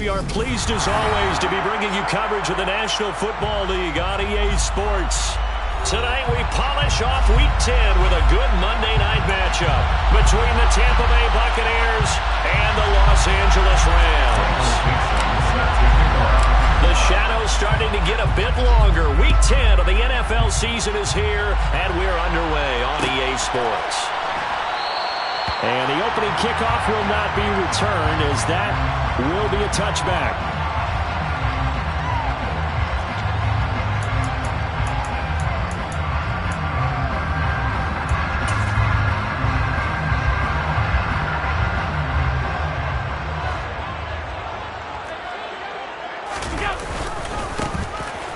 we are pleased as always to be bringing you coverage of the National Football League on EA Sports. Tonight we polish off Week 10 with a good Monday night matchup between the Tampa Bay Buccaneers and the Los Angeles Rams. The shadow's starting to get a bit longer. Week 10 of the NFL season is here, and we're underway on EA Sports. And the opening kickoff will not be returned, as that will be a touchback.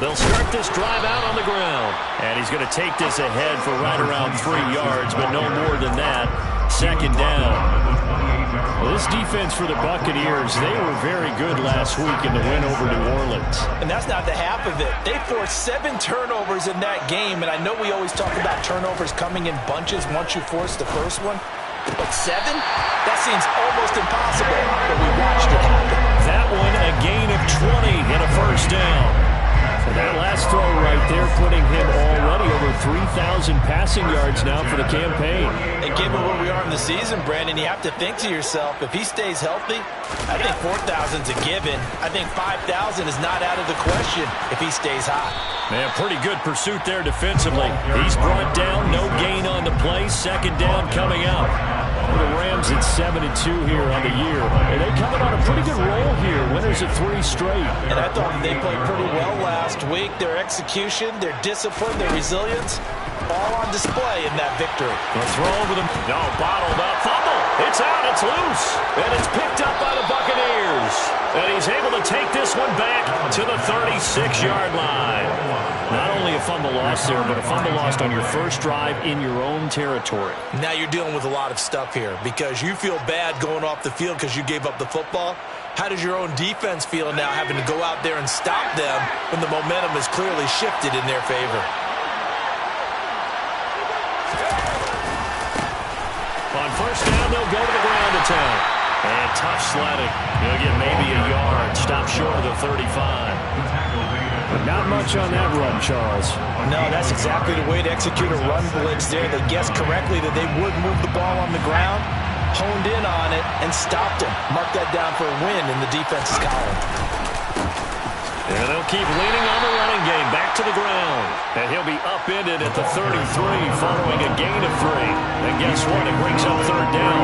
They'll start this drive out on the ground. And he's going to take this ahead for right around 3 yards, but no more than that. Second down. Well, this defense for the Buccaneers, they were very good last week in the win over New Orleans. And that's not the half of it. They forced 7 turnovers in that game, and I know we always talk about turnovers coming in bunches once you force the first one. But 7? That seems almost impossible, but we watched it happen. That one, a gain of 20 and a first down. And that last throw right there putting him already over 3,000 passing yards now for the campaign. And given where we are in the season, Brandon, you have to think to yourself, if he stays healthy, I think 4,000's a given. I think 5,000 is not out of the question if he stays hot. Man, pretty good pursuit there defensively. He's brought down, no gain on the play. Second down coming out. The Rams at 7-2 here on the year. And they coming on a pretty good roll here. Winners of 3 straight. And I thought they played pretty well last week. Their execution, their discipline, their resilience, all on display in that victory. The throw over them. No, bottled up. Fumble. It's out. It's loose. And it's picked up by the Buccaneers. And he's able to take this one back to the 36-yard line. Not only a fumble loss there, but a fumble lost on your first drive in your own territory. Now you're dealing with a lot of stuff here because you feel bad going off the field because you gave up the football. How does your own defense feel now having to go out there and stop them when the momentum is clearly shifted in their favor? On first down, they'll go to the ground attack. And tough sledding. He'll get maybe a yard. Stop short of the 35. Not much on that run, Charles. No, that's exactly the way to execute a run blitz there. They guessed correctly that they would move the ball on the ground, honed in on it, and stopped him. Mark that down for a win in the defense's column. And they'll keep leaning on the running game. Back to the ground. And he'll be upended at the 33 following a gain of 3. And guess what? It brings up third down.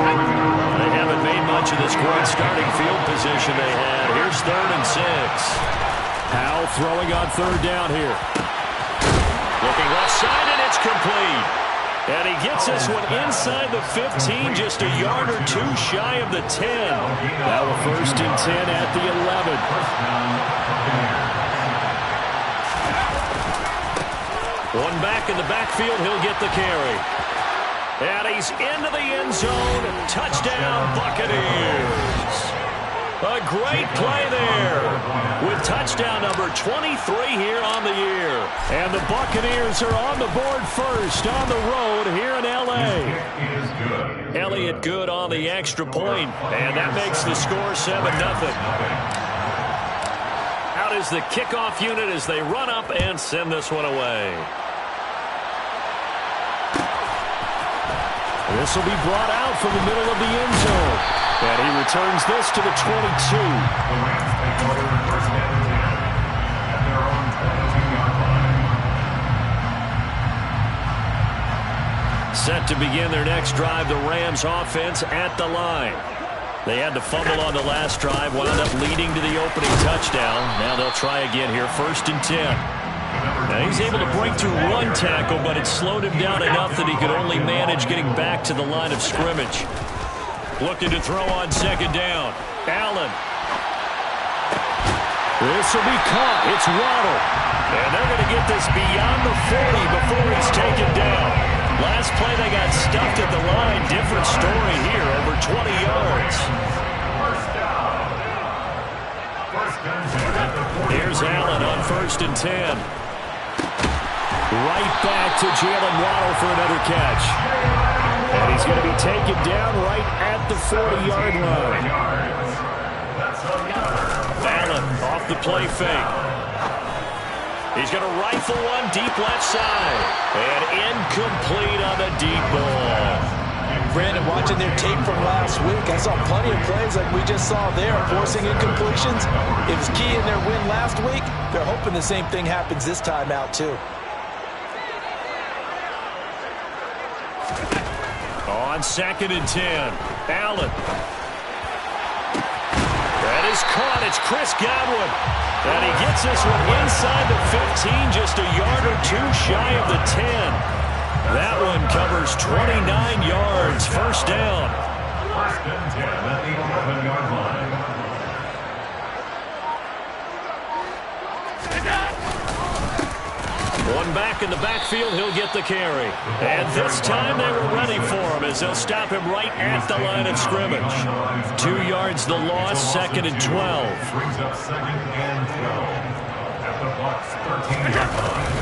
They haven't made much of this great starting field position they had. Here's 3rd and 6. Powell throwing on third down here. Looking left side, and it's complete. And he gets this one inside the 15, just a yard or 2 shy of the 10. Now a 1st and 10 at the 11. One back in the backfield, he'll get the carry. And he's into the end zone. Touchdown, Buccaneers. A great play there with touchdown number 23 here on the year. And the Buccaneers are on the board first on the road here in L.A. Elliott good on the extra point, and that makes the score 7-0. Out is the kickoff unit as they run up and send this one away. This will be brought out from the middle of the end zone. And he returns this to the 22. Set to begin their next drive, the Rams offense at the line. They had to fumble on the last drive, wound up leading to the opening touchdown. Now they'll try again here, 1st and 10. Now he's able to break through one tackle, but it slowed him down enough that he could only manage getting back to the line of scrimmage. Looking to throw on 2nd down. Allen. This will be caught. It's Waddle. And they're going to get this beyond the 40 before he's taken down. Last play they got stuffed at the line. Different story here, over 20 yards. Here's Allen on 1st and 10. Right back to Jalen Waddle for another catch. And he's going to be taken down right at the 40-yard line. Allen off the play fake. He's going to rifle one deep left side. And incomplete on the deep ball. Brandon, watching their tape from last week, I saw plenty of plays like we just saw there, forcing incompletions. It was key in their win last week. They're hoping the same thing happens this time out, too. On 2nd and 10, Allen. That is caught. It's Chris Godwin. And he gets this one inside the 15, just a yard or two shy of the 10. That one covers 29 yards. First down. First and 10 at the 11-yard line. One back in the backfield, he'll get the carry. And this time they were ready for him as they'll stop him right at the line of scrimmage. 2 yards the loss, 2nd and 12. Brings up 2nd and 12 at the Bucs 13-yard line.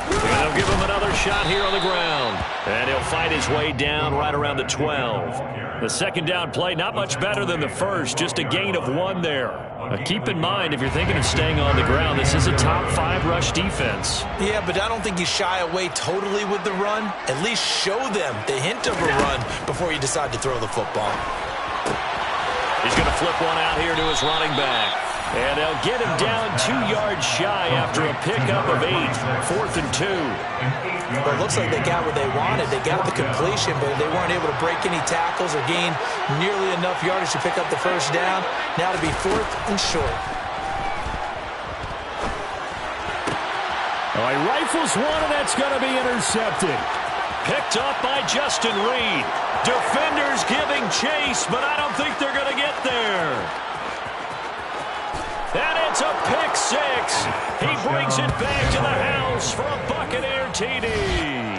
And they'll give him another shot here on the ground. And he'll fight his way down right around the 12. The second down play, not much better than the first, just a gain of 1 there. Keep in mind, if you're thinking of staying on the ground, this is a top 5 rush defense. Yeah, but I don't think you shy away totally with the run. At least show them the hint of a run before you decide to throw the football. He's going to flip one out here to his running back. And they'll get him down 2 yards shy after a pickup of 8. 4th and 2. Well, it looks like they got what they wanted. They got the completion, but they weren't able to break any tackles or gain nearly enough yardage to pick up the first down. Now to be 4th and short. He rifles one, and that's going to be intercepted. Picked up by Justin Reed. Defenders giving chase, but I don't think they're going to get there. And it's a pick 6. He brings it back to the house for a Buccaneer TD.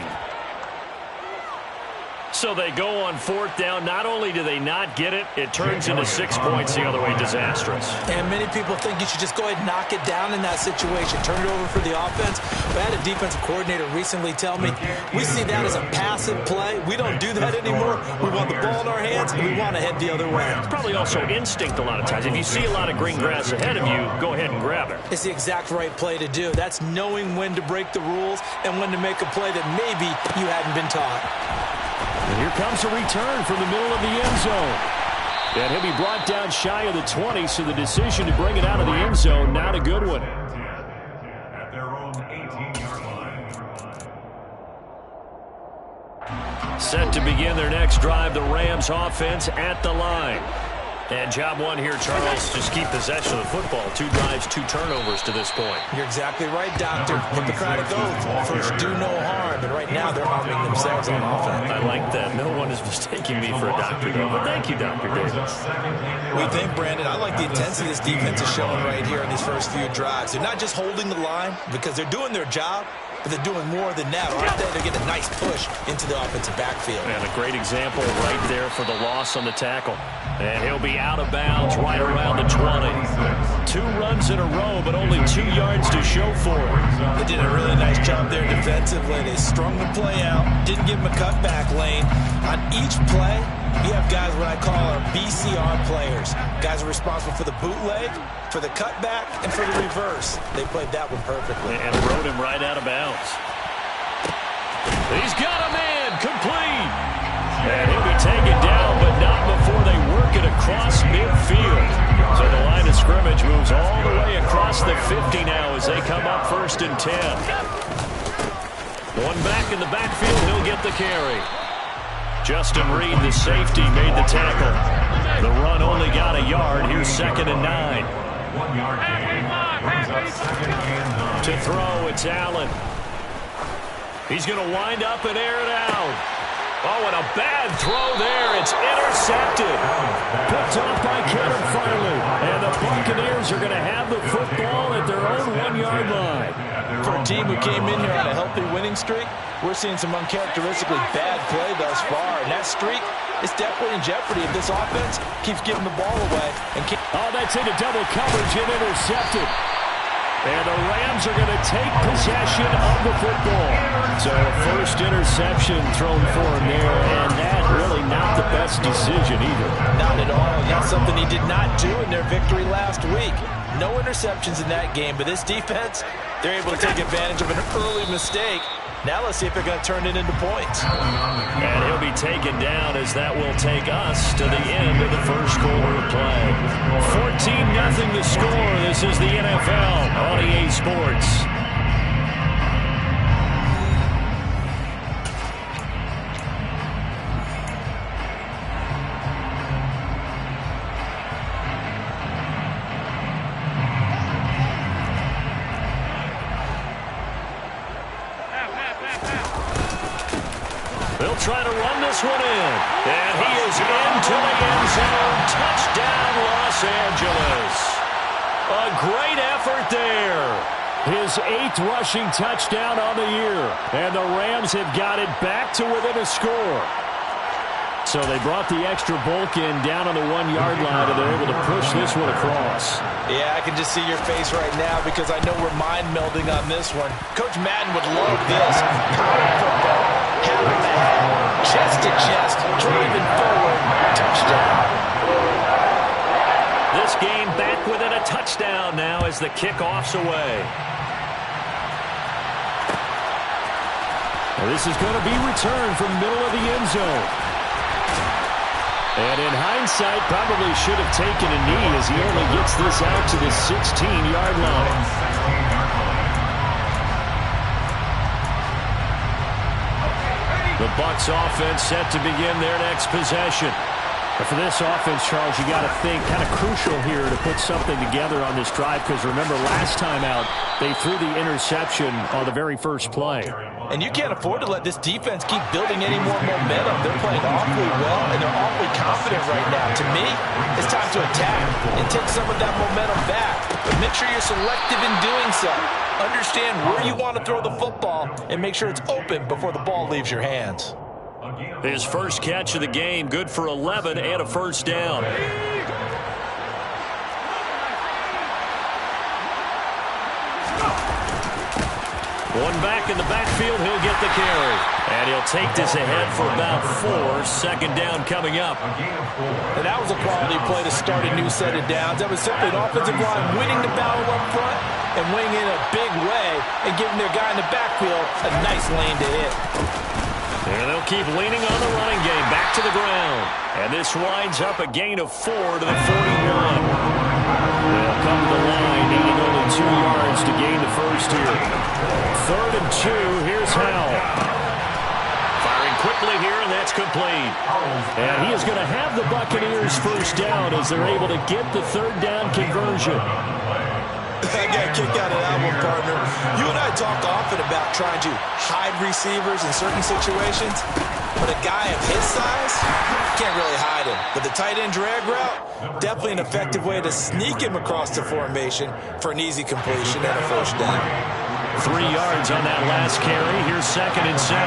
So they go on 4th down. Not only do they not get it, it turns into 6 points the other way. Disastrous. And many people think you should just go ahead and knock it down in that situation. Turn it over for the offense. But I had a defensive coordinator recently tell me, we see that as a passive play. We don't do that anymore. We want the ball in our hands, and we want to head the other way. It's probably also instinct a lot of times. If you see a lot of green grass ahead of you, go ahead and grab it. It's the exact right play to do. That's knowing when to break the rules and when to make a play that maybe you hadn't been taught. And here comes a return from the middle of the end zone. And he'll be brought down shy of the 20, so the decision to bring it out of the end zone, not a good one. At their own 18-yard line. Set to begin their next drive, the Rams offense at the line. And job 1 here, Charles, just keep possession of the football. 2 drives, 2 turnovers to this point. You're exactly right, Doctor. Hippocratic oath. First, do no harm. And right now, they're harming themselves on offense. I like that. No one is mistaking me for a doctor, though. But thank you, Dr. Davis. We think, Brandon, I like the intensity this defense is showing right here in these first few drives. They're not just holding the line because they're doing their job, but they're doing more than that. Right there, they're getting a nice push into the offensive backfield. And a great example right there for the loss on the tackle. And he'll be out of bounds right around the 20. 2 runs in a row, but only 2 yards to show for it. They did a really nice job there defensively. They strung the play out, didn't give him a cutback lane. On each play, you have guys what I call our BCR players. Guys are responsible for the bootleg, for the cutback, and for the reverse. They played that one perfectly. And rode him right out of bounds. He's got a man, complete. And he'll be taken down, but not before they work it across midfield. So the line of scrimmage moves all the way across the 50 now as they come up 1st and 10. One back in the backfield, he'll get the carry. Justin Reed, the safety, made the tackle. The run only got a yard. Here's 2nd and 9. 1 yard gain. Brings up 2nd and 9. To throw, it's Allen. He's going to wind up and air it out. Oh, and a bad throw there. It's intercepted. Picked off by Kevin Farley. And the Buccaneers are going to have the football at their own 1-yard line. For a team who came in here on a healthy winning streak, we're seeing some uncharacteristically bad play thus far. And that streak is definitely in jeopardy if this offense keeps giving the ball away. And oh, that's into double coverage and intercepted. And the Rams are going to take possession of the football. So a first interception thrown for him there, and that really not the best decision either. Not at all. That's something he did not do in their victory last week. No interceptions in that game, but this defense, they're able to take advantage of an early mistake. Now let's see if they're going to turn it into points. And he'll be taken down as that will take us to the end of the first quarter of play. 14-0 the score. This is the NFL on EA Sports. They'll try to run this one in. And he is into the end zone. Touchdown, Los Angeles. A great effort there. His 8th rushing touchdown on the year. And the Rams have got it back to within a score. So they brought the extra bulk in down on the 1-yard line, and they're able to push this one across. Yeah, I can just see your face right now because I know we're mind melding on this one. Coach Madden would love this. Power football, hat on the head, chest to chest, driving forward, touchdown. This game back within a touchdown now as the kickoff's away. Now this is going to be returned from the middle of the end zone. And in hindsight, probably should have taken a knee as he only gets this out to the 16-yard line. The Bucs offense set to begin their next possession. But for this offense, Charles, you got to think kind of crucial here to put something together on this drive because remember last time out, they threw the interception on the very first play. And you can't afford to let this defense keep building any more momentum. They're playing awfully well, and they're awfully confident right now. To me, it's time to attack and take some of that momentum back. But make sure you're selective in doing so. Understand where you want to throw the football and make sure it's open before the ball leaves your hands. His first catch of the game, good for 11 and a first down. One back in the backfield, he'll get the carry. And he'll take this ahead for about 4. Second down coming up. And that was a quality play to start a new set of downs. That was simply an offensive line winning the battle up front and winning in a big way and giving their guy in the backfield a nice lane to hit. And they'll keep leaning on the running game back to the ground. And this winds up a gain of 4 to the 41. They'll come to the line, needing only 2 yards to gain the first here. 3rd and 2, here's Howell. Firing quickly here, and that's complete. And he is going to have the Buccaneers first down as they're able to get the 3rd down conversion. I got a kick out of that one, partner. You and I talk often about trying to hide receivers in certain situations, but a guy of his size can't really hide him. But the tight end drag route, definitely an effective way to sneak him across the formation for an easy completion and a first down. 3 yards on that last carry. Here's 2nd and 7.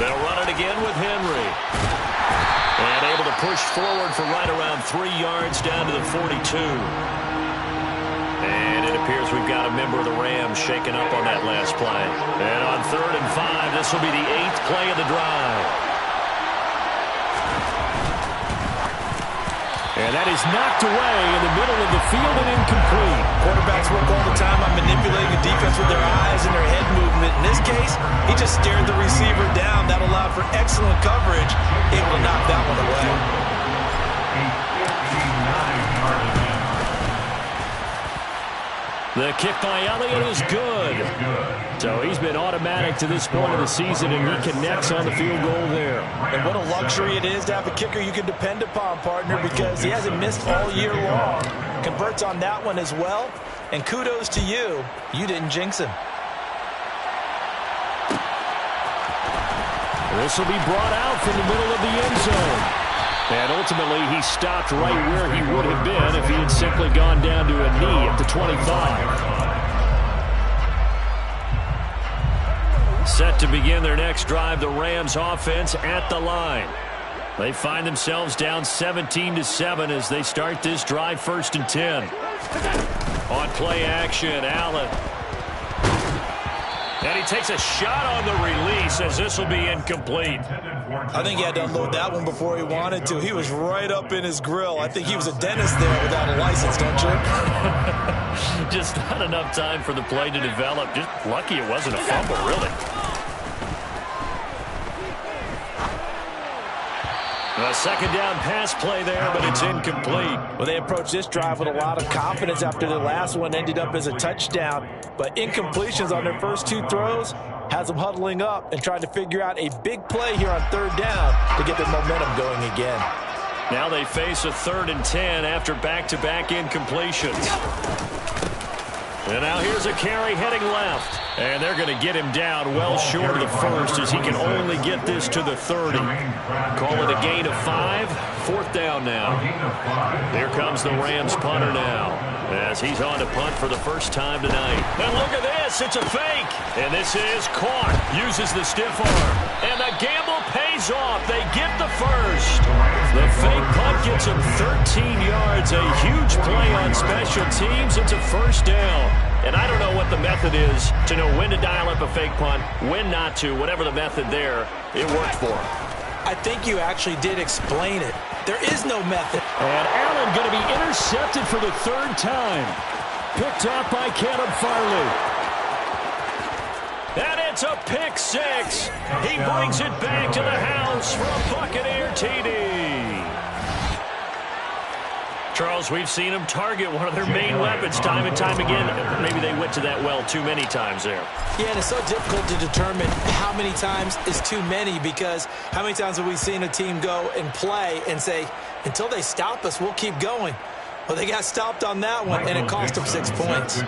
They'll run it again with Henry. And able to push forward for right around 3 yards down to the 42. And it appears we've got a member of the Rams shaken up on that last play. And on 3rd and 5, this will be the 8th play of the drive. And that is knocked away in the middle of the field and incomplete. Quarterbacks work all the time on manipulating the defense with their eyes and their head movement. In this case, he just stared the receiver down. That allowed for excellent coverage, able to knock that one away. The kick by Elliott is good. So he's been automatic to this point of the season, and he connects on the field goal there. And what a luxury it is to have a kicker you can depend upon, partner, because he hasn't missed all year long. Converts on that one as well. And kudos to you. You didn't jinx him. This will be brought out from the middle of the end zone. And ultimately, he stopped right where he would have been if he had simply gone down to a knee at the 25. Set to begin their next drive, the Rams offense at the line. They find themselves down 17-7 as they start this drive, 1st and 10. On play action, Allen. And he takes a shot on the release as this will be incomplete. I think he had to unload that one before he wanted to. He was right up in his grill. I think he was a dentist there without a license, don't you? Just not enough time for the play to develop. Just lucky it wasn't a fumble, really. A 2nd down pass play there, but it's incomplete. Well, they approached this drive with a lot of confidence after the last one ended up as a touchdown. But incompletions on their first 2 throws has them huddling up and trying to figure out a big play here on 3rd down to get their momentum going again. Now they face a 3rd and 10 after back-to-back incompletions. And now here's a carry heading left. And they're going to get him down well short of the first as he can only get this to the 30. Call it a gain of 5. 4th down now. Here comes the Rams punter now as he's on to punt for the first time tonight. And look at this. It's a fake. And this is caught. Uses the stiff arm. And the gamble pays off. They get the first. The fake punt gets him 13 yards. A huge play on special teams. It's a 1st down. And I don't know what the method is to know when to dial up a fake punt, when not to. Whatever the method there, it worked for him. I think you actually did explain it. There is no method. And Allen going to be intercepted for the 3rd time. Picked off by Caleb Farley. And it's a pick 6. He brings it back to the house for a Buccaneer TD. Charles, we've seen them target one of their main weapons time and time again. Maybe they went to that well too many times there. Yeah, and it's so difficult to determine how many times is too many, because how many times have we seen a team go and play and say, until they stop us, we'll keep going. Well, they got stopped on that one, and it cost them 6 points.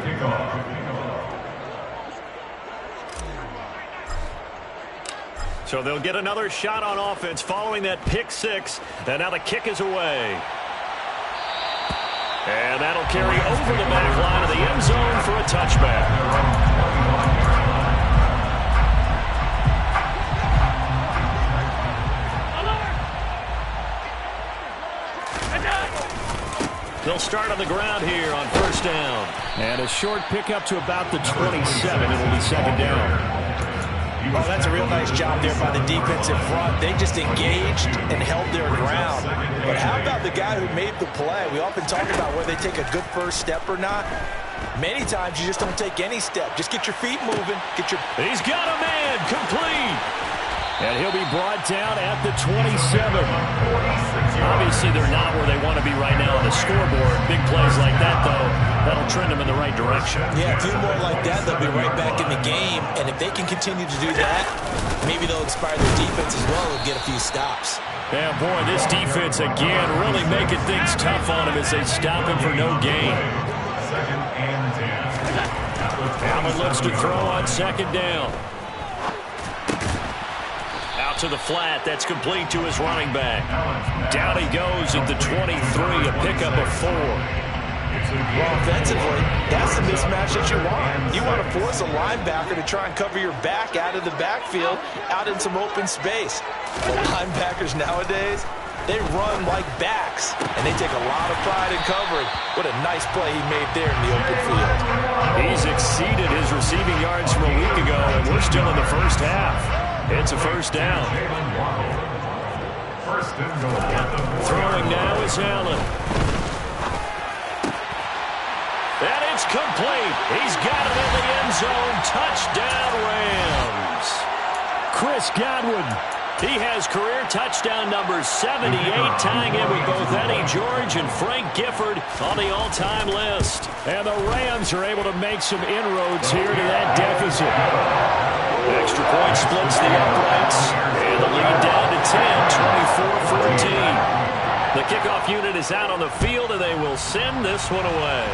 So they'll get another shot on offense following that pick 6, and now the kick is away. And that'll carry over the back line of the end zone for a touchback. They'll start on the ground here on 1st down. And a short pickup to about the 27. It'll be 2nd down. Well, that's a real nice job there by the defensive front. They just engaged and held their ground. But how about the guy who made the play? We often talk about whether they take a good first step or not. Many times you just don't take any step. Just get your feet moving. He's got a man complete. And he'll be brought down at the 27. Obviously, they're not where they want to be right now on the scoreboard. Big plays like that, though, that'll trend them in the right direction. Yeah, a few more like that, they'll be right back in the game. And if they can continue to do that, maybe they'll inspire their defense as well and get a few stops. Yeah, boy, this defense, again, really making things tough on him as they stop him for no gain. 2nd and 10. Allen looks to throw on 2nd down. Out to the flat. That's complete to his running back. Down he goes at the 23, a pickup of 4. Well, offensively, that's the mismatch that you want. You want to force a linebacker to try and cover your back out of the backfield, out in some open space. The linebackers nowadays, they run like backs, and they take a lot of pride in covering. What a nice play he made there in the open field. He's exceeded his receiving yards from a week ago, and we're still in the 1st half. It's a 1st down. Throwing now is Allen. And it's complete. He's got it in the end zone. Touchdown, Rams. Chris Godwin. He has career touchdown number 78, tying in with both Eddie George and Frank Gifford on the all-time list. And the Rams are able to make some inroads here to that deficit. Extra point splits the uprights, and the lead down to 10, 24-14. The kickoff unit is out on the field, and they will send this one away.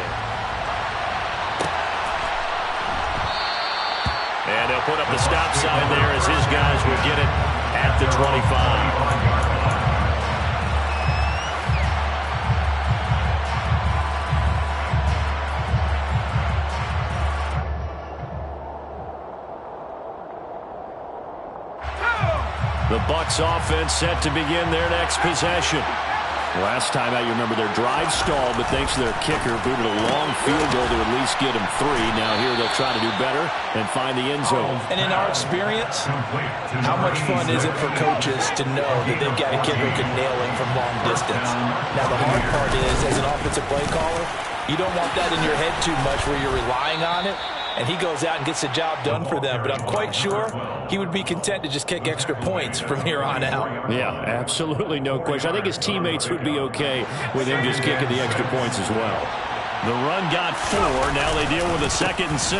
And they'll put up the stop sign there as his guys will get it at the 25. The Bucs offense set to begin their next possession. Last time out, you remember their drive stalled, but thanks to their kicker, booted a long field goal to at least get them 3. Now here they'll try to do better and find the end zone. And in our experience, how much fun is it for coaches to know that they've got a kicker who can nail it from long distance? Now the hard part is, as an offensive play caller, you don't want that in your head too much where you're relying on it. And he goes out and gets the job done for them. But I'm quite sure he would be content to just kick extra points from here on out. Yeah, absolutely no question. I think his teammates would be okay with him just kicking the extra points as well. The run got 4. Now they deal with a 2nd and 6.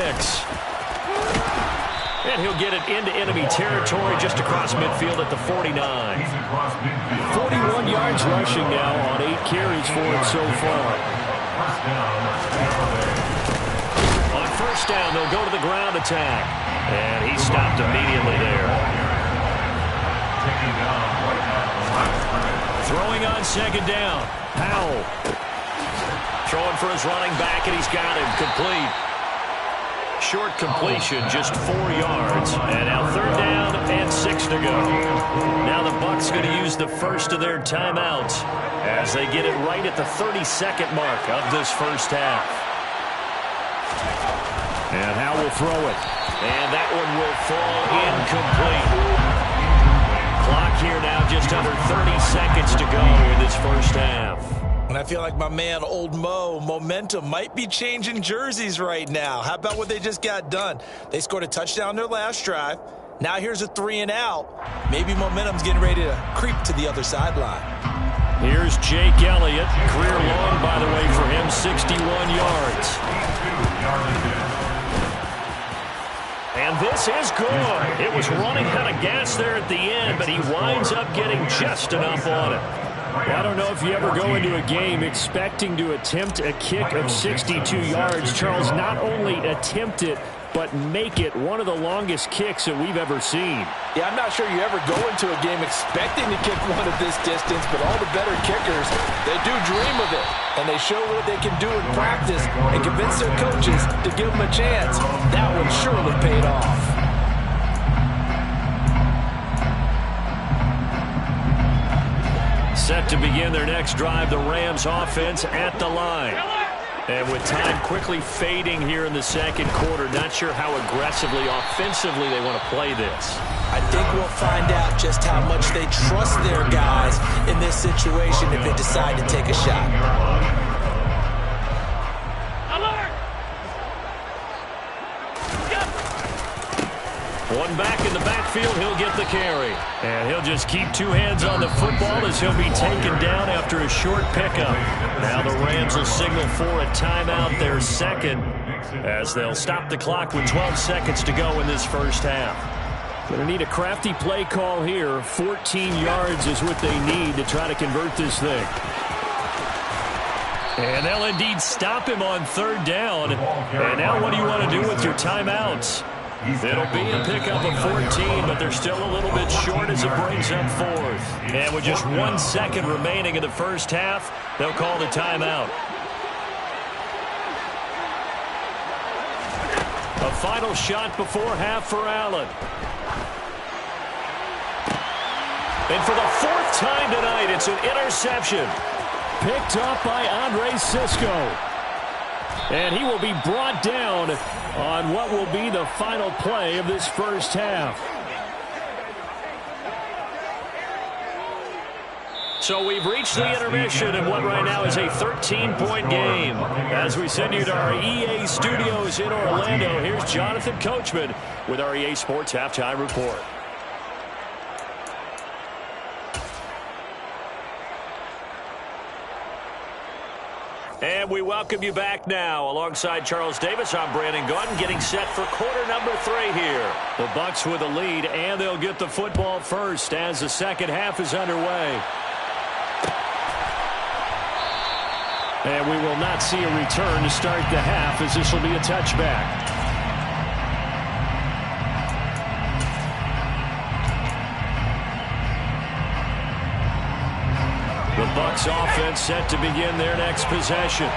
And he'll get it into enemy territory just across midfield at the 49. 41 yards rushing now on 8 carries for him so far. On first down, they'll go to the ground attack. And he stopped immediately there. Throwing on 2nd down. Powell. Throwing for his running back, and he's got him complete. Short completion, just 4 yards. And now 3rd down and 6 to go. Now the Bucs going to use the first of their timeouts as they get it right at the 32nd mark of this first half. And Howe will throw it. And that one will fall incomplete. Clock here now just under 30 seconds to go in this first half. And I feel like my man, Old Mo, momentum might be changing jerseys right now. How about what they just got done? They scored a touchdown their last drive. Now here's a 3 and out. Maybe momentum's getting ready to creep to the other sideline. Here's Jake Elliott. Career long, by the way, for him, 61 yards. And this is good. It was running out of gas there at the end, but he winds up getting just enough on it. Well, I don't know if you ever go into a game expecting to attempt a kick of 62 yards. Charles, not only attempt it, but make it one of the longest kicks that we've ever seen. Yeah, I'm not sure you ever go into a game expecting to kick one of this distance, but all the better kickers, they do dream of it. And they show what they can do in practice and convince their coaches to give them a chance. That one surely paid off. Set to begin their next drive, the Rams offense at the line. And with time quickly fading here in the second quarter, not sure how aggressively, offensively they want to play this. I think we'll find out just how much they trust their guys in this situation if they decide to take a shot. One back in the backfield, he'll get the carry. And he'll just keep 2 hands on the football as he'll be taken down after a short pickup. Now the Rams will signal for a timeout, their second, as they'll stop the clock with 12 seconds to go in this first half. Going to need a crafty play call here. 14 yards is what they need to try to convert this thing. And they'll indeed stop him on 3rd down. And now what do you want to do with your timeouts? It'll be a pickup of 14, but they're still a little bit short as it brings up 4th. And with just 1 second remaining in the first half, they'll call the timeout. A final shot before half for Allen. And for the 4th time tonight, it's an interception. Picked up by Andre Cisco. And he will be brought down on what will be the final play of this first half. So we've reached the intermission in what right now is a 13-point game. As we send you to our EA studios in Orlando, here's Jonathan Coachman with our EA Sports Halftime Report. And we welcome you back now. Alongside Charles Davis, I'm Brandon Gaudin, getting set for quarter number 3 here. The Bucs with a lead, and they'll get the football first as the second half is underway. And we will not see a return to start the half, as this will be a touchback. The Bucs offense set to begin their next possession.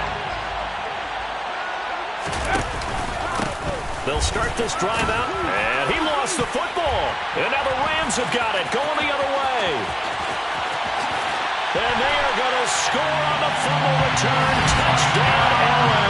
They'll start this drive out, and he lost the football. And now the Rams have got it, going the other way. And they are going to score on the fumble return. Touchdown, LA.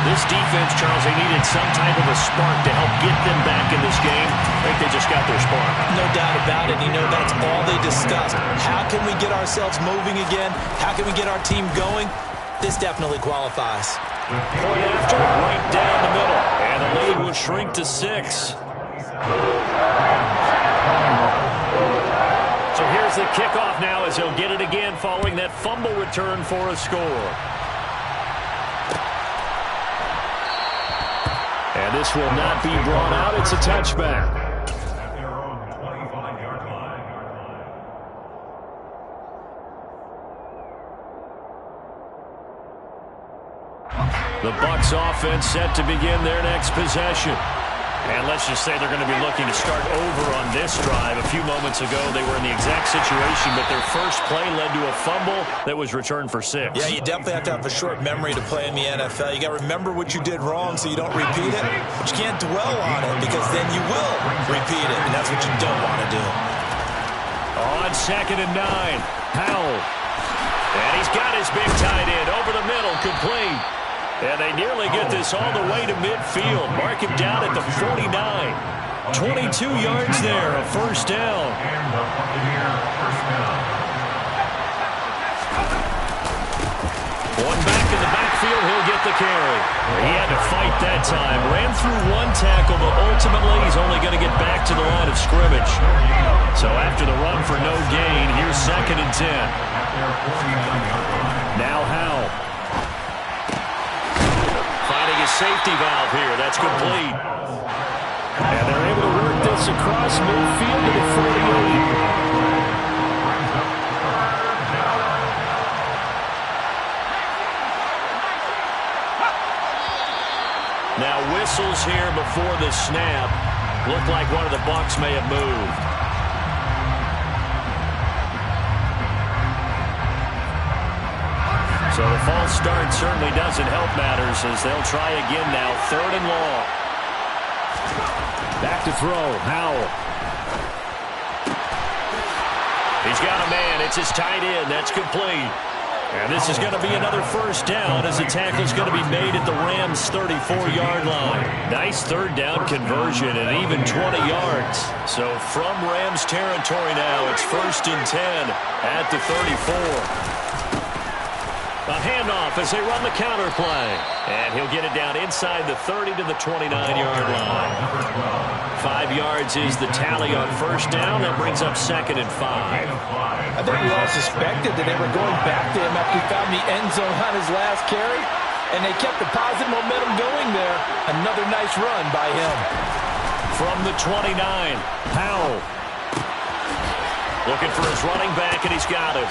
This defense, Charles, they needed some type of a spark to help get them back in this game. I think they just got their spark. No doubt about it. You know, that's all they discussed. How can we get ourselves moving again? How can we get our team going? This definitely qualifies. Point after, right down the middle. And the lead will shrink to 6. So here's the kickoff now as they'll get it again following that fumble return for a score. And this will not be brought out. It's a touchback. At their own 25-yard line. The Bucs offense set to begin their next possession. And let's just say they're going to be looking to start over on this drive. A few moments ago, they were in the exact situation, but their first play led to a fumble that was returned for 6. Yeah, you definitely have to have a short memory to play in the NFL. You got to remember what you did wrong so you don't repeat it. But you can't dwell on it because then you will repeat it, and that's what you don't want to do. On 2nd and 9, Howell. And he's got his big tight end over the middle, complete. And they nearly get this all the way to midfield. Mark him down at the 49. 22 yards there, a first down. And the Buccaneer first down. One back in the backfield, he'll get the carry. He had to fight that time. Ran through one tackle, but ultimately he's only going to get back to the line of scrimmage. So after the run for no gain, here's 2nd and 10. At their 49-yard line. Now Howell. Finding his safety valve here. That's complete. And they're able to work this across midfield to the 48. Now whistles here before the snap. Looked like one of the Bucs may have moved. So the false start certainly doesn't help matters as they'll try again now. 3rd and long. Back to throw. Howell. He's got a man. It's his tight end. That's complete. And this is going to be another first down as the tackle is going to be made at the Rams' 34-yard line. Nice 3rd down conversion and even 20 yards. So from Rams territory now, it's 1st and 10 at the 34. A handoff as they run the counter play. And he'll get it down inside the 30 to the 29-yard line. 5 yards is the tally on first down. That brings up 2nd and 5. I think we all suspected that they were going back to him after he found the end zone on his last carry. And they kept the positive momentum going there. Another nice run by him. From the 29, Howell. Looking for his running back, and he's got it.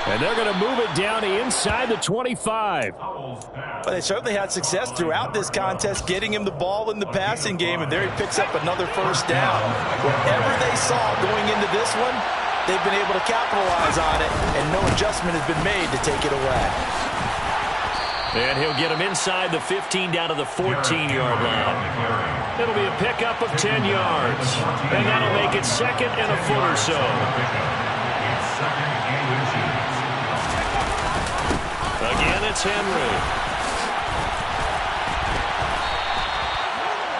And they're going to move it down inside the 25. But they certainly had success throughout this contest, getting him the ball in the passing game, and there he picks up another first down. Whatever they saw going into this one, they've been able to capitalize on it, and no adjustment has been made to take it away. And he'll get him inside the 15 down to the 14-yard line. It'll be a pickup of 10 yards. And that'll make it 2nd and a foot or so. Again, it's Henry.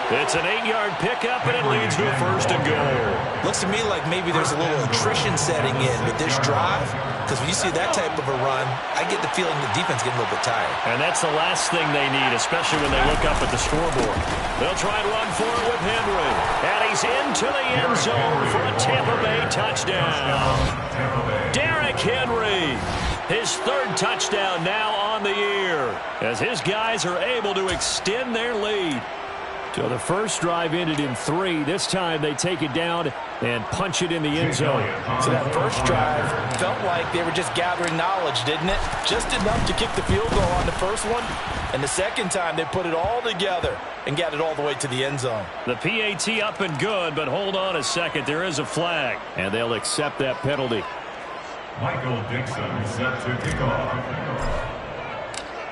It's an 8-yard pickup, and it leads to a 1st and goal. Looks to me like maybe there's a little attrition setting in with this drive, because when you see that type of a run, I get the feeling the defense getting a little bit tired. And that's the last thing they need, especially when they look up at the scoreboard. They'll try and run for it with Henry. And he's into the end zone for a Tampa Bay touchdown. Derrick Henry. His 3rd touchdown now on the year as his guys are able to extend their lead. So the first drive ended in 3. This time they take it down and punch it in the end zone. So that first drive felt like they were just gathering knowledge, didn't it? Just enough to kick the field goal on the first one. And the second time they put it all together and got it all the way to the end zone. The PAT up and good, but hold on a second. There is a flag, and they'll accept that penalty. Michael Dixon set to kick off.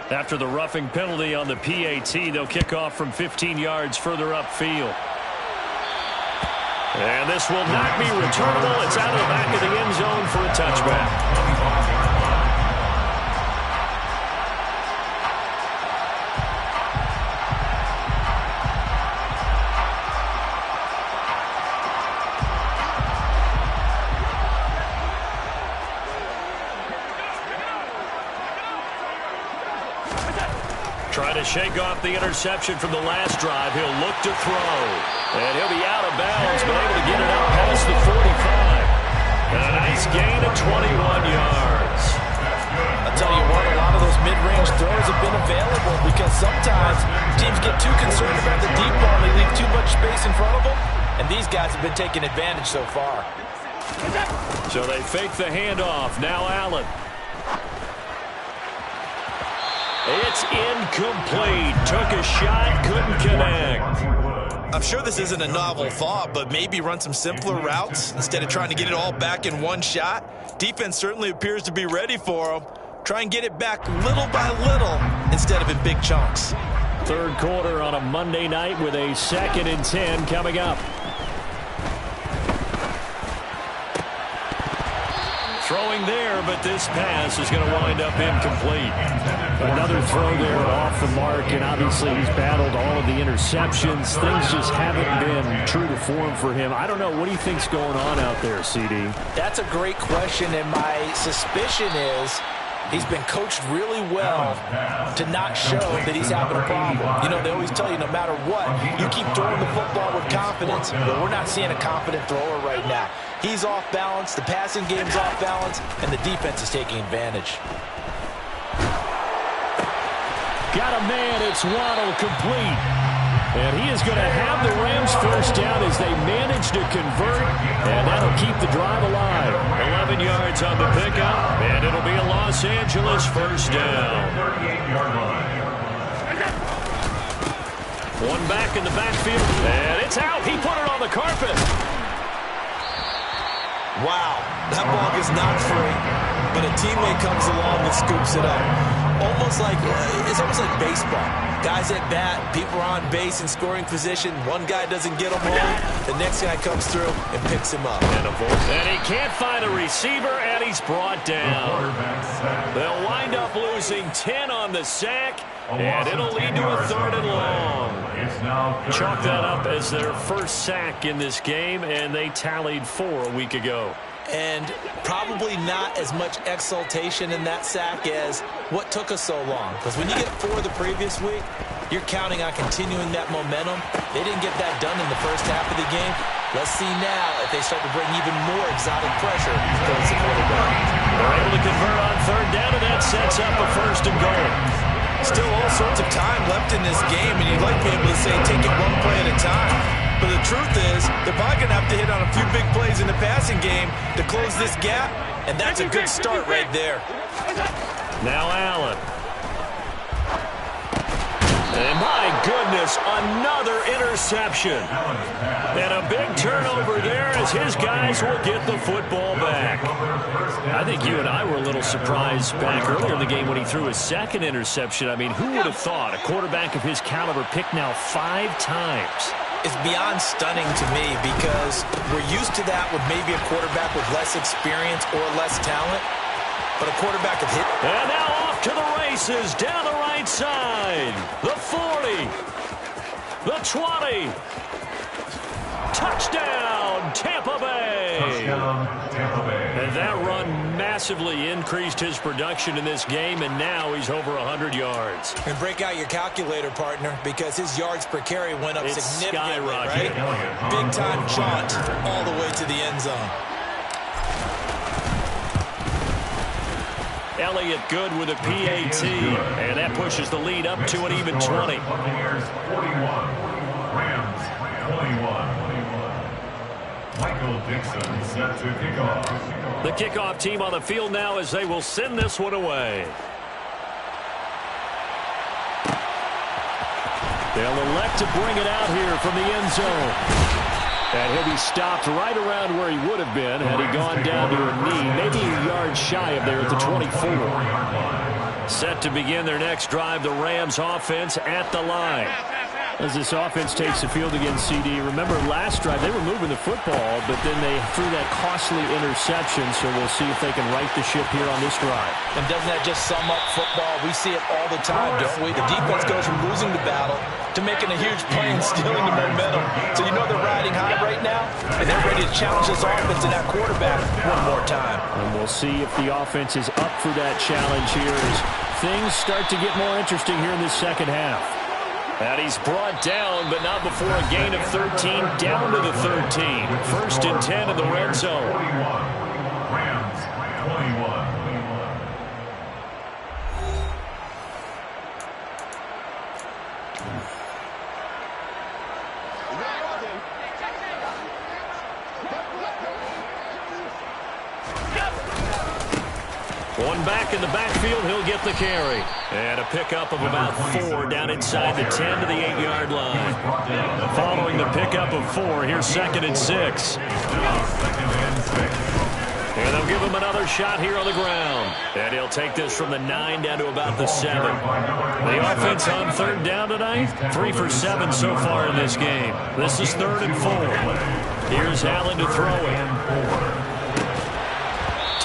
After the roughing penalty on the PAT, they'll kick off from 15 yards further upfield. And this will not be returnable. It's out of the back of the end zone for a touchback. Trying to shake off the interception from the last drive. He'll look to throw. And he'll be out of bounds, but able to get it out past the 45. And a nice gain of 21 yards. I'll tell you what, a lot of those mid-range throws have been available because sometimes teams get too concerned about the deep ball and they leave too much space in front of them. And these guys have been taking advantage so far. So they fake the handoff. Now Allen. It's incomplete. Took a shot, couldn't connect. I'm sure this isn't a novel thought, but maybe run some simpler routes instead of trying to get it all back in one shot. Defense certainly appears to be ready for them. Try and get it back little by little instead of in big chunks. Third quarter on a Monday night with a 2nd and 10 coming up. Throwing there, but this pass is going to wind up incomplete. Another throw there off the mark, and obviously he's battled all of the interceptions. Things just haven't been true to form for him. I don't know. What do you think's going on out there, CD? That's a great question, and my suspicion is he's been coached really well to not show that he's having a problem. You know, they always tell you no matter what, you keep throwing the football with confidence. But we're not seeing a confident thrower right now. He's off balance, the passing game's off balance, and the defense is taking advantage. Got a man, it's Waddle, complete. And he is going to have the Rams first down as they manage to convert, and that'll keep the drive alive. 11 yards on the pickup, and it'll be a Los Angeles first down. 38-yard line. One back in the backfield, and it's out. He put it on the carpet. Wow, that ball is not free, but a teammate comes along and scoops it up. It's almost like baseball. Guys at bat, people are on base in scoring position. One guy doesn't get him home. The next guy comes through and picks him up. And he can't find a receiver, and he's brought down. They'll wind up losing 10 on the sack, and it'll lead to a 3rd and long. Chalk that up as their first sack in this game, and they tallied 4 a week ago. And probably not as much exultation in that sack as what took us so long. Because when you get 4 the previous week, you're counting on continuing that momentum. They didn't get that done in the first half of the game. Let's see now if they start to bring even more exotic pressure towards the quarterback. They're able to convert on 3rd down, and that sets up a 1st and goal. Still all sorts of time left in this game, and you'd like to be able to say take it one play at a time. But the truth is, they're probably going to have to hit on a few big plays in the passing game to close this gap, and that's a good start right there. Now Allen. And my goodness, another interception. And a big turnover there as his guys will get the football back. I think you and I were a little surprised back earlier in the game when he threw his 2nd interception. I mean, who would have thought a quarterback of his caliber picked now 5 times? It's beyond stunning to me because we're used to that with maybe a quarterback with less experience or less talent. But a quarterback of hit. And now off to the races down the right side. The 40. The 20. Touchdown, Tampa Bay. Touchdown, Tampa Bay. And that run massively increased his production in this game, and now he's over 100 yards. And break out your calculator, partner, because his yards per carry went up significantly, right? Big-time jaunt all the way to the end zone. Elliott good with a PAT, and that pushes the lead up to an even 20. Buccaneers 41, Rams 21. Michael Dixon set to kick off. The kickoff team on the field now as they will send this one away. They'll elect to bring it out here from the end zone. And he'll be stopped right around where he would have been had he gone down to a knee, maybe a yard shy of there at the 24. Set to begin their next drive, the Rams offense at the line. As this offense takes the field against CD, remember last drive they were moving the football, but then they threw that costly interception, so we'll see if they can right the ship here on this drive. And doesn't that just sum up football? We see it all the time, don't we? The defense goes from losing the battle to making a huge play and stealing the momentum. So you know they're riding high right now, and they're ready to challenge this offense and that quarterback one more time. And we'll see if the offense is up for that challenge here as things start to get more interesting here in this second half. And he's brought down, but not before a gain of 13, down to the 13. First and 10 in the red zone. Rams, 21. One back in the backfield, he'll get the carry. And a pickup of about 4 down inside the 10 to the 8-yard line. Following the pickup of 4, here's 2nd and 6. And they'll give him another shot here on the ground. And he'll take this from the 9 down to about the 7. The offense on 3rd down tonight, 3 for 7 so far in this game. This is 3rd and 4. Here's Allen to throw it.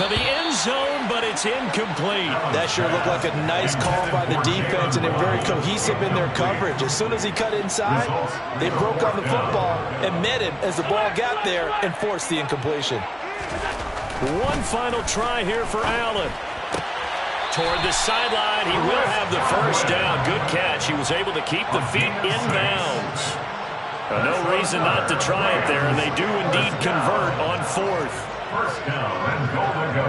To the end zone, but it's incomplete. That sure looked like a nice call by the defense, and they're very cohesive in their coverage. As soon as he cut inside, they broke on the football and met him as the ball got there and forced the incompletion. One final try here for Allen. Toward the sideline, he will have the first down. Good catch. He was able to keep the feet in bounds. No reason not to try it there, and they do indeed convert on 4th. First down and goal to go.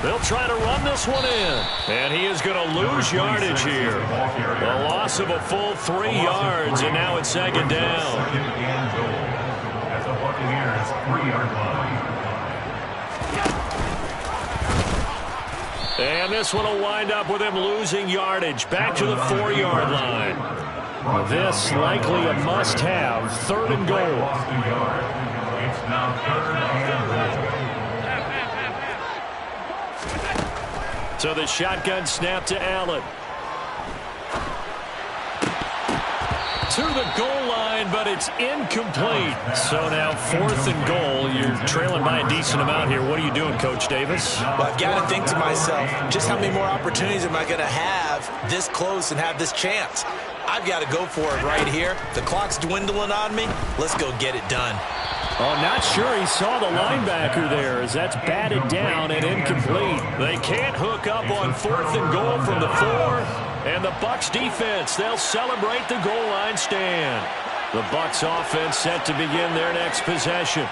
They'll try to run this one in. And he is going to lose yardage here. A loss of a full 3 yards, and now it's 2nd down. Second and goal. At the Buccaneers' 3-yard line. And this one will wind up with him losing yardage. Back to the 4-yard line. This likely a must-have, 3rd and goal. It's now 3rd and goal. So the shotgun snap to Allen. To the goal line, but it's incomplete. So now 4th and goal. You're trailing by a decent amount here. What are you doing, Coach Davis? Well, I've got to think to myself, just how many more opportunities am I going to have this close and have this chance? I've got to go for it right here. The clock's dwindling on me. Let's go get it done. Oh, not sure he saw the linebacker there as that's batted down and incomplete. They can't hook up on 4th and goal from the 4. And the Bucs defense, they'll celebrate the goal line stand. The Bucs offense set to begin their next possession.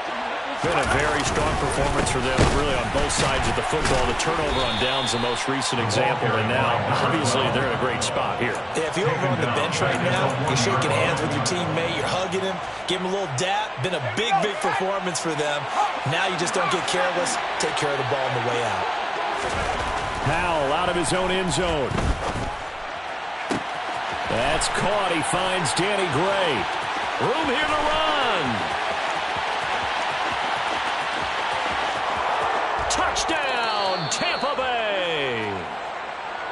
Been a very strong performance for them, really on both sides of the football. The turnover on downs the most recent example, and now, obviously, they're in a great spot here. Yeah, if you're over on the bench right now, you're shaking hands with your teammate, you're hugging him, give him a little dap. Been a big, big performance for them. Now you just don't get careless. Take care of the ball on the way out. Powell out of his own end zone. That's caught. He finds Danny Gray. Room here to run. Touchdown, Tampa Bay.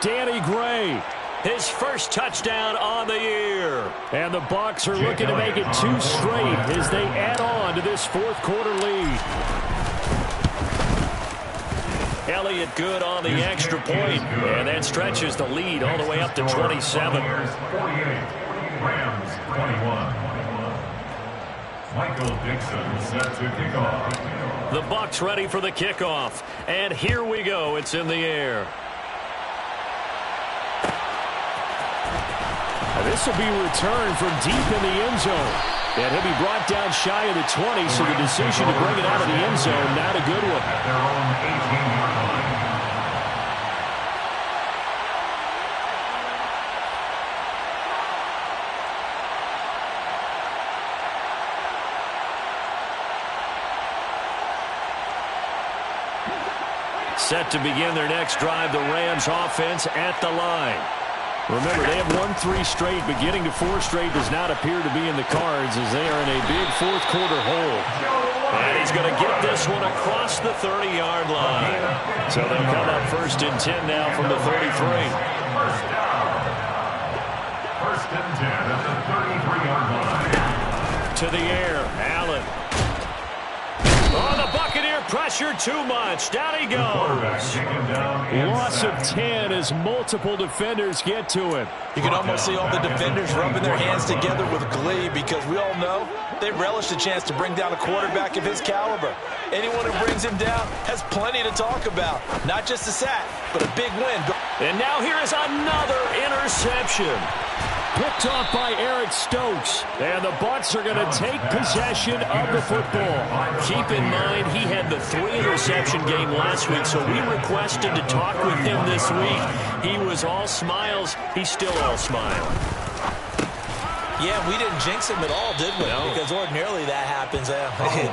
Danny Gray. His first touchdown on the year. And the Bucs are looking to make it 2 straight as they add on to this 4th quarter lead. Elliott good on the extra point, and that stretches the lead all the way up to 27. 48, Rams 21. Michael Dixon set to kick off. The Bucs ready for the kickoff, and here we go. It's in the air. This will be returned from deep in the end zone. And he'll be brought down shy of the 20, so the decision to bring it out of the end zone, not a good one. At their own 18-yard line. Set to begin their next drive, the Rams offense at the line. Remember, they have won 3 straight, but getting to 4 straight does not appear to be in the cards as they are in a big 4th quarter hole. And he's going to get this one across the 30-yard line. So they'll come up 1st and 10 now from the 33. First down. 1st and 10 at the 33-yard line. To the air, Allen. Oh, the Buccaneer pressure too much. Down he goes. Loss of 10 as multiple defenders get to him. You can almost see all the defenders rubbing their hands together with glee because we all know they relish the chance to bring down a quarterback of his caliber. Anyone who brings him down has plenty to talk about. Not just a sack, but a big win. And now here is another interception. Picked off by Eric Stokes. And the Bucs are going to take possession of the football. Keep in mind, he had the 3-interception game last week, so we requested to talk with him this week. He was all smiles. He's still all smile. Yeah, we didn't jinx him at all, did we? No. Because ordinarily that happens.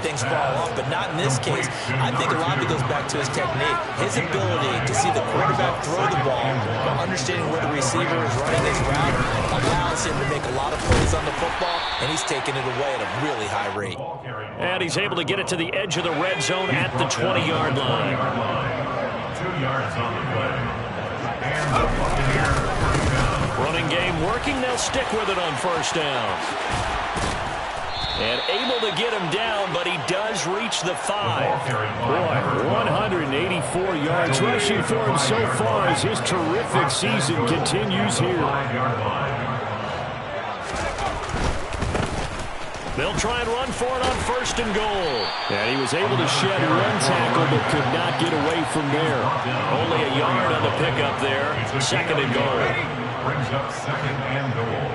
Things fall off, but not in this case. I think a lot of it goes back to his technique. His ability to see the quarterback throw the ball while understanding where the receiver is running his route allows him to make a lot of plays on the football, and he's taking it away at a really high rate. And he's able to get it to the edge of the red zone at the 20-yard line. 2 yards on the play. And the Buccaneers first down. Running game working. They'll stick with it on 1st down. And able to get him down, but he does reach the 5. Boy, 184 yards rushing for him so far as his terrific season continues here. They'll try and run for it on 1st and goal. And he was able to shed one tackle but could not get away from there. Only a yard on the pickup there. 2nd and goal. Brings up 2nd and goal.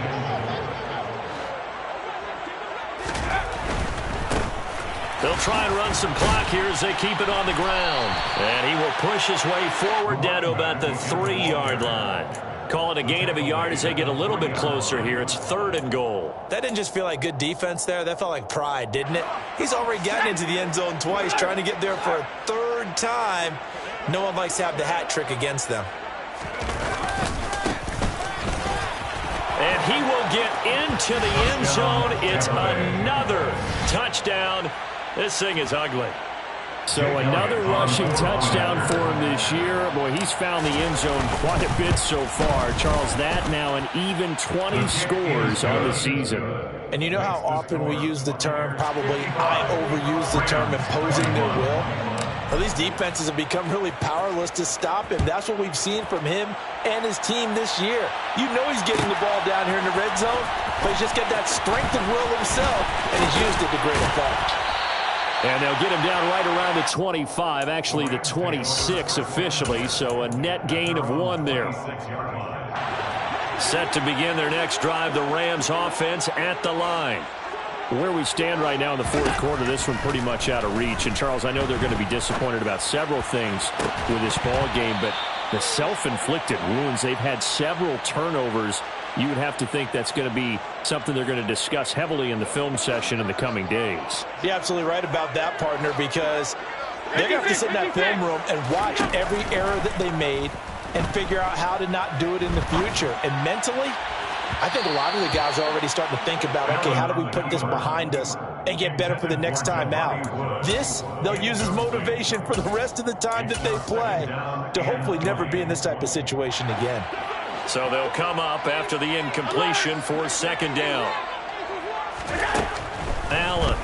They'll try and run some clock here as they keep it on the ground. And he will push his way forward down to about the 3-yard line. Call it a gain of a yard as they get a little bit closer here. It's 3rd and goal. That didn't just feel like good defense there. That felt like pride, didn't it? He's already gotten into the end zone twice, trying to get there for a 3rd time. No one likes to have the hat trick against them. And he will get into the end zone. It's another touchdown. This thing is ugly. So another rushing touchdown for him this year. Boy, he's found the end zone quite a bit so far. Charles, that now an even 20 scores on the season. And you know how often we use the term, probably I overuse the term imposing their will? Well, these defenses have become really powerless to stop him. That's what we've seen from him and his team this year. You know he's getting the ball down here in the red zone, but he's just got that strength of will himself, and he's used it to great effect. And they'll get him down right around the 25, actually the 26 officially, so a net gain of 1 there. Set to begin their next drive, the Rams offense at the line. Where we stand right now in the 4th quarter, this one pretty much out of reach. And, Charles, I know they're going to be disappointed about several things with this ball game, but the self-inflicted wounds, they've had several turnovers. You would have to think that's going to be something they're going to discuss heavily in the film session in the coming days. You're absolutely right about that, partner, because they're going to have to sit in that film room and watch every error that they made and figure out how to not do it in the future. And mentally, I think a lot of the guys are already starting to think about, okay, how do we put this behind us and get better for the next time out? This, they'll use as motivation for the rest of the time that they play to hopefully never be in this type of situation again. So they'll come up after the incompletion for 2nd down. Allen.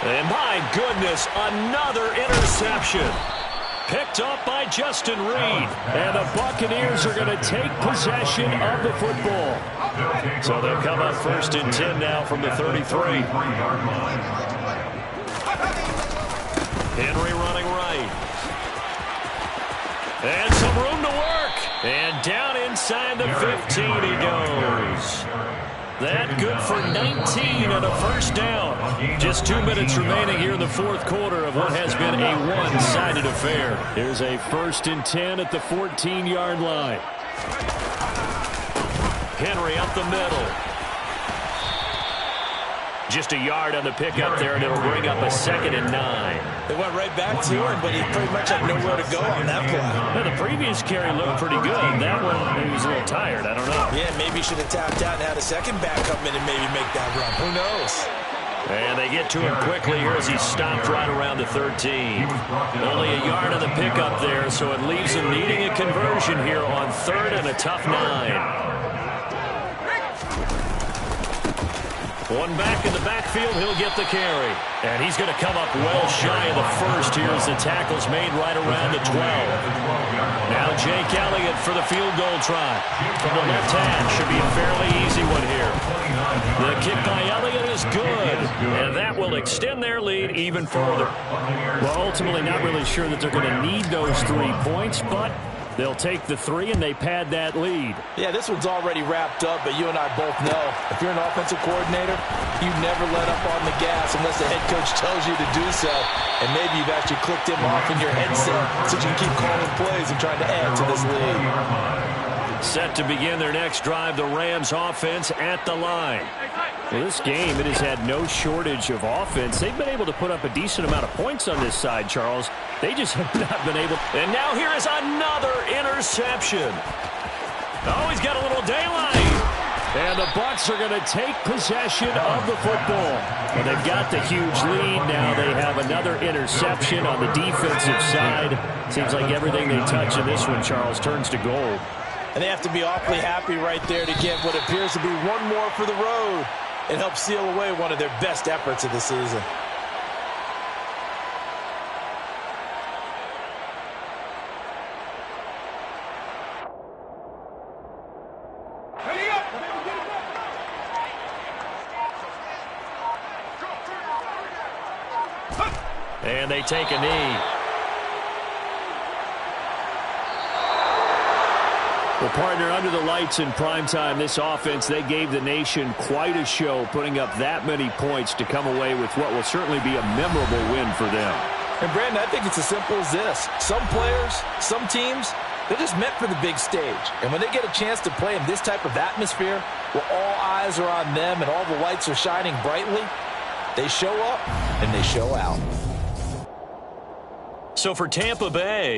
And my goodness, another interception. Picked up by Justin Reed. And the Buccaneers are going to take possession of the football. So they'll come up 1st and 10 now from the 33. Henry running right. And some room to work. And down inside the 15 he goes. That good for 19 and a 1st down. Just 2 minutes remaining here in the 4th quarter of what has been a one-sided affair. Here's a 1st and 10 at the 14-yard line. Henry up the middle. Just a yard on the pickup there, and it'll bring up a 2nd and 9. They went right back to him, but he pretty much had nowhere to go on that play. Well, the previous carry looked pretty good. That one, maybe he was a little tired. I don't know. Yeah, maybe he should have tapped out and had a second back come in and maybe make that run. Who knows? And they get to him quickly here as he's stopped right around the 13. Only a yard on the pickup there, so it leaves him needing a conversion here on 3rd and a tough 9. One back in the backfield, he'll get the carry. And he's going to come up well shy of the first here as the tackle's made right around the 12. Now Jake Elliott for the field goal try. From the left hand, should be a fairly easy one here. The kick by Elliott is good, and that will extend their lead even further. Well, ultimately not really sure that they're going to need those 3 points, but they'll take the 3 and they pad that lead. Yeah, this one's already wrapped up, but you and I both know if you're an offensive coordinator, you never let up on the gas unless the head coach tells you to do so. And maybe you've actually clicked him off in your headset so you can keep calling plays and trying to add to this lead. Set to begin their next drive, the Rams offense at the line. Well, this game, it has had no shortage of offense. They've been able to put up a decent amount of points on this side, Charles. They just have not been able. And now here is another interception. Oh, he's got a little daylight. And the Bucs are going to take possession of the football. Well, they've got the huge lead. Now they have another interception on the defensive side. Seems like everything they touch in this one, Charles, turns to gold. And they have to be awfully happy right there to get what appears to be one more for the road and help seal away one of their best efforts of the season. And they take a knee. Well, partner, under the lights in primetime, this offense, they gave the nation quite a show, putting up that many points to come away with what will certainly be a memorable win for them. And, Brandon, I think it's as simple as this. Some players, some teams, they're just meant for the big stage. And when they get a chance to play in this type of atmosphere, where all eyes are on them and all the lights are shining brightly, they show up and they show out. So for Tampa Bay,